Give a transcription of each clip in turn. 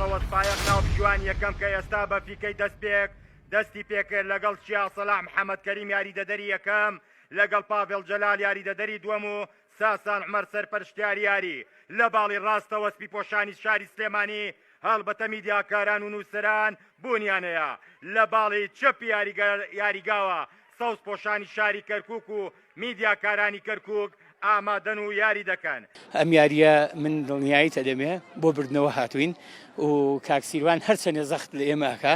بەڵێنەوە سپایەق ناو پشوان یەکەم کە ئێستا بە فیکەی دەستپێک دەستی پێکرد لەگەڵ چیا سەلاح محەممەد کەریم یاریدەدەری یەکەم لەگەڵ پاڤێڵ جەلال یاریدەدەری دووەم و ساسان عومەر سەرپەرشتیار یاری لە باڵی ڕاستەوە سپی پۆشانی شاری سلێمانی هەڵبەتە میدیاکاران و نووسەران بوونیانەیە لە باڵی چەپ یاریگاوە سەوز پۆشانی شاری کەرکووک و میدیاکارانی کەرکووک ئامادەن و یاری دەکەن. ئەم یاریە من دڵنیایی تەدەمێ بۆ بردنەوە هاتوین و کاکسیروان هەرچەنێ زەخت لە ئێمەکە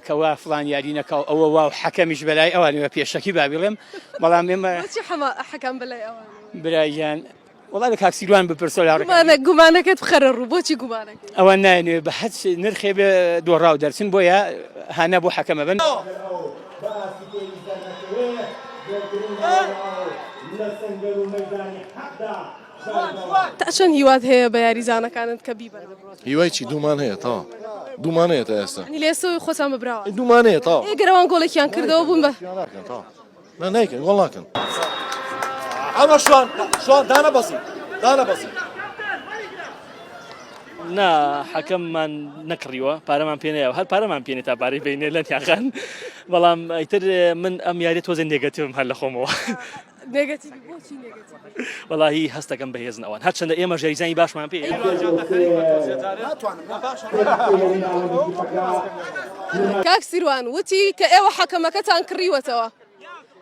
کەوا فلان یاری نەکاو ئەوە واو حەکەمیش بەلای ئەوانەوە پێشەکی بابیڵێم بەڵام ئێمە حەکەم بەلای ئەوان برایان وڵای لە کاکسیروان بپرسە گومانەکەت بخەرە ڕوو بۆچی گومانەکە ئەوە نایێنێ بە هەچ نرخێ بێ دۆڕاو دەرچن بۆیە هانە بۆ حەکەمە بن. تا چەند هیوات هەیە بە یاریزانەکانت کە بیبەن؟ هیوای چی دوومان هەیە تا دوومانەیە تا ئێستا لێسەوەی خۆتان ببراوە دوومانەیە تا ئێگەرەوان گۆڵێکیان کردەوە بوون بە نایکەن گۆڵ ناکەن ئەمە شوان دانە بەسی نا حەکەممان نەکڕیوە پارەمان پێ نەیەوە هەر پارەمان پێێنێت تا پارەی بینێ لە تیاخان بەڵام ئەیتر من ئەم یاری تۆزە نێگەتیڤم هەر لە خۆمەوە وەڵاهی هەستەکەم بەهێزن ئەوان هەرچەندە ئێمە ژەریزانی باشمان پێ کاک سیروان وتی کە ئێوە حەکەمەکەتان کڕیوەتەوە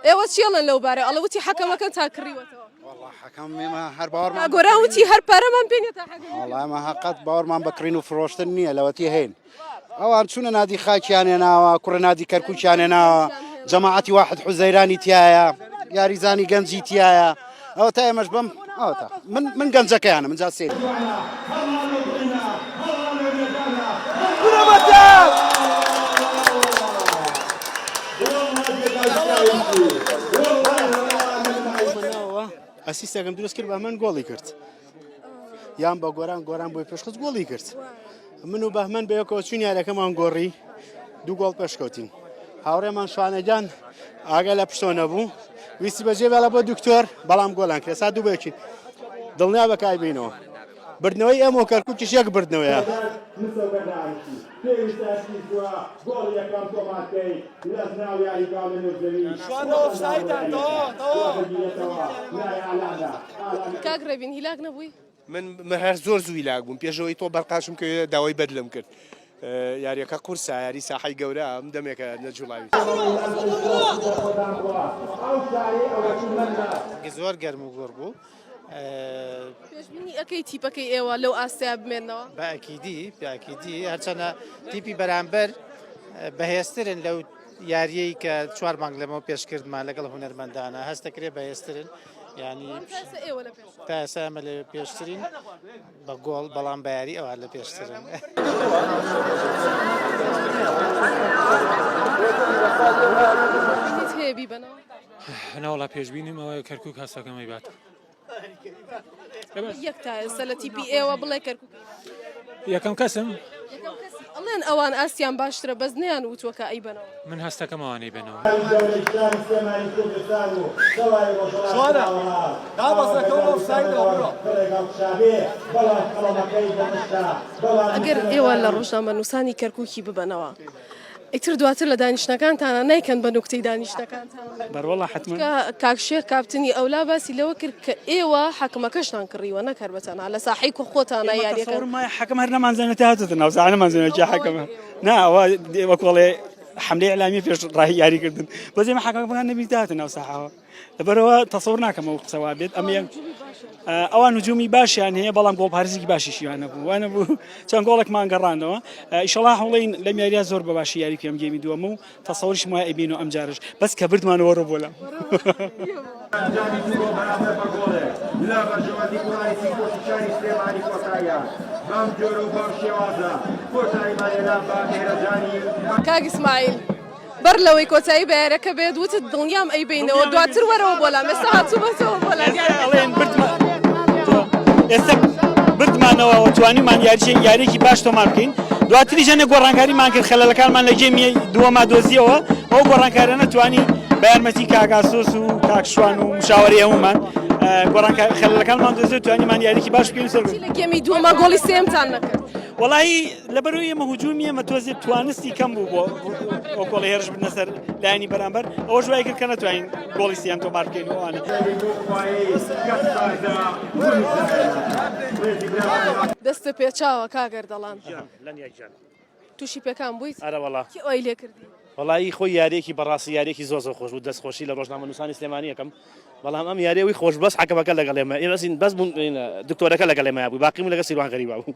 ئێوە چێڵن لەو بارە ئەڵە وتی حەکەمەکەتان کڕیوەتەوە حەکەم ئێمە هەر باوەڕمان گۆران وتی هەر پارەمان پێێنێتە وەڵای ئەمە حەقەت باوەڕمان بکڕین و فرۆشتن نییە لەوەتی هەین ئەوان چوونە نادی خاکیان هێناوە کوڕە نادی کەرکووکیان هێناوە جەماعەتی واحد حوزەیرانی تایە یاریزانی گەنجی تایە ئەوە تا ئێمەش بم ئەوە من گەنجەکەیانە من جا سێ ئەسیستەکەم دروست کرد بە من گۆڵی کرد یان بە گۆران بۆی پێشخست گۆڵی کرد من و بەهمەن بەیەکەوە چوون یاریەکەمان گۆڕی دوو گۆڵ پێشکەوتین هاوڕێمان شوانەجان ئاگە لە پشتۆ نەبوو ویستی بەجێ بێڵە بۆ دوکتۆر بەڵام گۆڵان کرد سا دوو بێکین دڵنیا بەکای بینەوە بردنەوەی ئەمە کەرکووکیش یەک بردنەوەیە کاک ڕێبین هیلاک نەبووی من هەر زۆر زووی لاک بووم پێشەوەی تۆ بەرقاشم کە داوای بەدلم کرد یاریەکە قورسە یاری ساحەی گەورە ئەم دەمێکە نەجوڵاوی زۆر گەرم و گۆڕ بوو پێشبینی ئەەکەی تیپەکەی ئێوە لەو ئاستیا بمێنەوە باکیدی هەرچەنە تیپی بەرامبەر بەهێزترن لەو یاریەی کە 4 مانگ لەمەوە پێشکردمان لەگەڵ هونەرمەندانە هەستەکرێ بەهێزترن ینی تا ئێستا ئەمە لە پێشترین بە گۆڵ بەڵام بە یاری ئەوە لە پێشترن هەیە بیبەنەوە ناوەڵا پێشبینیم ئەوە کەرکووک هەستەکەمەی بات یەک تا ئێستا لە تیپی ئێوە بڵێ کەرکووک یەکەم کەسم ئەڵێن ئەوان ئاسیان باشترە بەس نەیان وتووەکە ئەیبەنەوە من هەستەکەم ئەوانەی بێنەوە ئەگەر ئێوە لە ڕۆژنامە نووسانی کەرکووکی ببەنەوە ئیتر دواتر لە دانیشتەکانتانە نایکەن بە نوکتەی دانیشتەکانتان بەڕوەڵا حتمما کاکشێر کاپتنی ئەولا باسی لەوە کرد کە ئێوە حەکەمەکەشتان کڕیوە نەکەر بەتەنها لە ساحەی خۆتانە یاریەکە حەکەم هەر نەمانزانێت هاتوتە ناو ساحە نەمانزانێت حەکەمە نا ئەوە وەکوڵێ حملەی ئەلامی پێش ڕاهی یاریکردن بەس ئێمە حەکەمەکان نەبیست هاتە ناو ساحەوە لەبەرەوە تەسەوڕ ناکەمەوە قسەوا بێت ئەمە ئەوان هجومی باشیان هەیە بەڵام گۆڵپارێزێکی باشیشیوان نەبوو وانە بوو چەند گۆڵێکمان گەڕاندەوە ئیشەڵا هەوڵێن لەم یاریە زۆر بە باشی یاری پێم گەیمی دووەمە و تەسەوڕیشم وایە ئەیبین و ئەم جارش بەس کە بردمانەوە ڕۆ بۆ لەم کاک ئیسماعیل بەر لەوەی کۆتایی بە یاریەکە بێت وتت دڵنیام ئەیبینەوە دواتر وەرەوە بۆ لام ئێستا هاتوومەتەوە بۆ لام ئێستا بردمانەوە توانیمان یاریێکی باش تۆمان بکەین دواتری ژەنە گۆڕانکاریمان کرد خەلەلەکانمان لە گێمی دووەما دۆزیەوە ئەو گۆڕانکارانە توانی بە یارمەتی کاگاسۆس و کاکشوان و مشاوەری هەمومان خەلەلەکانمان دۆزیەوە توانیمان یاریێکی باش بکەین سەر لە گێمی دووەما گۆڵی سێمتان نەکرد والله لەبەرەوەی ئێمە هجومی ئێمە تۆزێ توانستی کەم بوو بۆ ئەو گۆڵی هێرش بنە سەر لایانی بەرامبەر ئەوە ژوای کرد کە نەتوانین گۆڵی سیان تۆمار بکەین ئەوانە دەستە پێچاوە کاگەر دەڵان لەن یەکجان تووشی پێکان بوویت ئەرە وەڵا کی ئەوی لێ کردی وڵی خۆی یاریێکی بەڕاستی یاریێکی زۆر خۆش بوو دەستخۆشی لە ڕۆژنامە نووسانی سلێمانی یەکەم بەڵام ئەم یاریەوەی خۆش بەس حکەمەکە لەگەڵ ئێمە ئێمەسین بەس بوون دکتۆرەکە لەگەڵ ئێمە بوو باقیم لەگە سیروان غەریبا بوو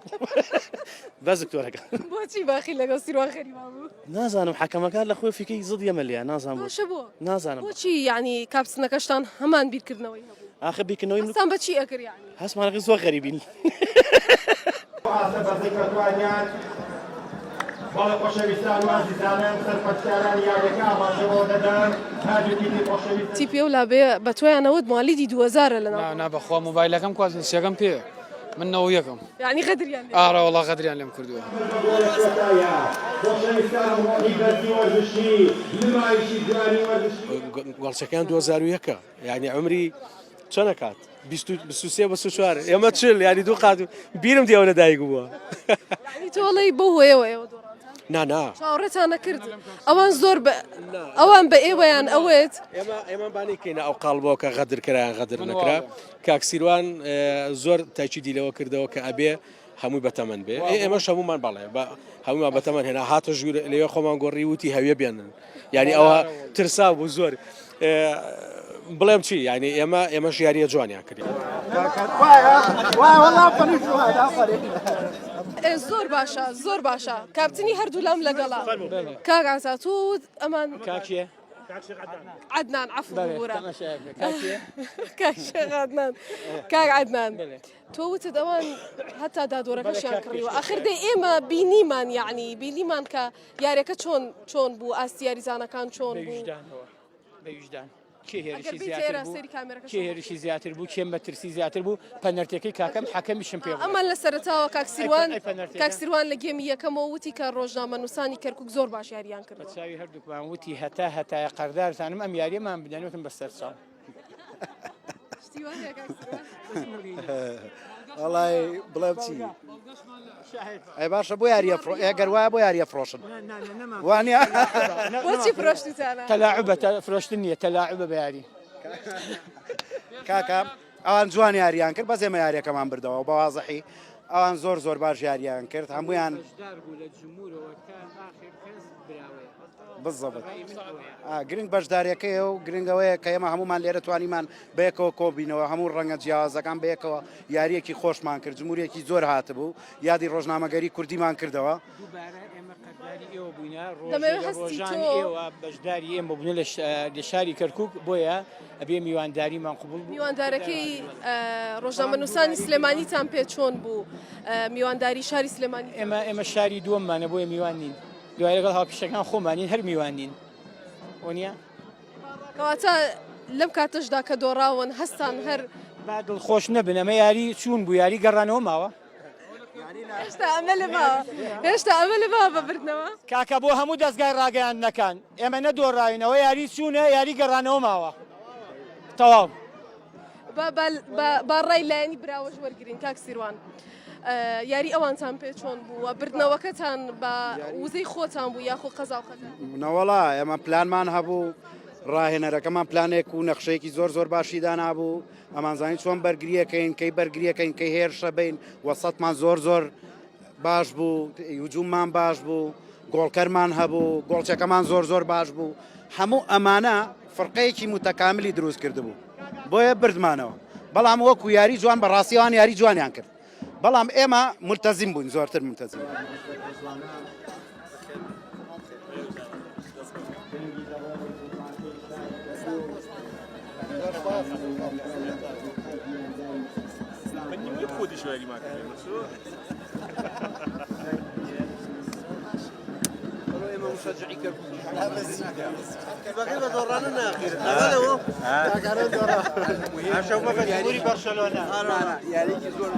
بەس دکتۆرەکە بۆچی باخی لەگەڵ سیروان غەریبا بوو نازانم حکەمەکە لە خۆی فیکەی زڵ ئێمە لێ نازانم باشە بوو نازانم بۆچی یعنی کاپسنەکەشتان هەمان بیرکردنەوەی هەبوو ئاخر بیکردنەوەی هەستان بەچی ئەکرد یعنی هەستمانەکە زۆر غەریبین بەڵێ خۆشەویستان وازیزانم سەرپەرچکارانی یاریەکە ئاماژەوە دەدەم هاجوتیتی خۆشەویست تیپێ و لابێ بە تۆیانەوت مالیدی 2000 لەنا نابەخوا مۆبایلەکەم کوازنسیەکەم پێ من نەوە یەکەم یعنی غەدریان لێ ئارە وڵا غەدریان لێم کردووە خۆشەویستان هیبەتی وەرزشی نمایشی جوانی وەرزشی گۆڵچەکان 2001 یعنی عمری چەنە کات 23 بە 24 ئێمە چل ینی دوو قات بیرم دیەوە لە دایک بووە یعنی تۆڵی بۆ هۆیەوە ئێوە نا چاوەڕێتان نەکرد ئەوان زۆر ئەوان بە ئێوەیان ئەوێت ئێمە بانیکەینە ئەو قاڵبەوە کە غەدر کرایان غەدر نەکرا کاکسیروان زۆر تاکیدی لەوە کردەوە کە ئەبێ هەمووی بەتەمەن بێ ئێمەش هەمومان بەڵێ هەمومان بەتەمەن هێنا هاتە ژوور لەوێ خۆمان گۆڕی وتی هەویە بێنن ینی ئەوە ترسا بوو زۆر بڵێم چی ینی ئێمەش یاریە جوانیان کردی زۆر باشە زۆر باشە کاپتنی هەردوو لام لەگەڵا کاگازات و ئەمان کاکیە عدنان عفو بورە کاکشێخ عدنان کاک عدنان تۆ وتت ئەوان هەتا دادۆرەکەشیان کڕیوە ئاخر دەی ئێمە بینیمان یعنی بینیمان کە یاریەکە چۆن بوو ئاستی یاریزانەکان چۆن بوو بەویژدان کێ هێرشی زیاتر بوو کێم بەترسی زیاتر بوو پەنەرتەکەی کاکەم حەکەمیشم پێ ئەمان لە سەرەتاوە کاکسیروان لە گێمی یەکەمەوە وتی کە ڕۆژنامە نووسانی کەرکک زۆر باش یاریان کرد چاوی هەردووکمان وتی هەتایە قەردارتانم ئەم یاریەمان بدەنێتم بەسەر چاو وڵای بڵێ چی ئەی باشە بۆ یاریە ئەگەر وایە بۆ یاریە فرۆشن وانە بۆچی فرۆشتیتانە تەلاعبە فرۆشتن نییە تەلاعبە بە یاری کاکە ئەوان جوان یاریان کرد بەس ئێمە یاریەکەمان بردەوە بە وازەحی ئەوان زۆر باش یاریان کرد هەمویان بزەبت گرنگ بەشداریەکەیە و گرنگەوەیە کە ئێمە هەمومان لێرە توانیمان بەیەکەوە کۆبینەوە هەموو ڕەنگە جیاوازەکان بەیەکەوە یاریەکی خۆشمان کرد جمهوریەکی زۆر هاتبوو یادی ڕۆژنامەگەری کوردیمان کردەوە بەشداری ئێمە بوون لە شاری کەرکک بۆیە ئەبێ میوانداریمان قبول میواندارەکەی ڕۆژنامە نووسانی سلێمانیتان پێ چۆن بوو میوانداری شاری سلێمانی ئێمە شاری دووەممانە بۆیە میوان نین دوای لەگەڵ هاوپیشەکان خۆمانین هەر میوان نین وەنیە کەواتە لەم کاتەشدا کە دۆڕاون هەستان هەر با دڵخۆش نەبن ئەمە یاری چوون بوو یاری گەڕانەوە ماوە هێشتا ئەمە لە ماوە ببردنەوە کاکە بۆ هەموو دەستگای ڕاگەیاندنەکان ئێمە نەدۆڕاوینەوە یاری چوونە یاری گەڕانەوە ماوە تەواو با ڕای لایەنی براوەش وەرگرین کاکسیروان یاری ئەوانتان پێ چۆن بووە بردنەوەکەتان بە وزەی خۆتان بوو یاخۆ قەزاوخەتان نەوەڵا ئێمە پلانمان هەبوو ڕاهێنەرەکەمان پلانێک و نەخشەیەکی زۆر باشی دانابوو ئەمانزانی چۆن بەرگریەکەین کەی بەرگریەکەین کەی هێرشە بین وەسەتمان زۆر باش بوو هجوممان باش بوو گۆڵکەرمان هەبوو گۆڵچەکەمان زۆر باش بوو هەموو ئەمانە فڕقەیەکی متەکاملی دروست کردبوو بۆیە بردمانەوە بەڵام وەکو یاری جوان بەڕاستیەوان یاری جوانیان کرد بەڵام ئێمە ملتەزیم بووین زۆرتر ملتەزیم خودی شوێری ماکردێ ئێمە مشجعی کردبقی بە دۆڕانە ناخێت بەرشەلۆنا یاریی زۆر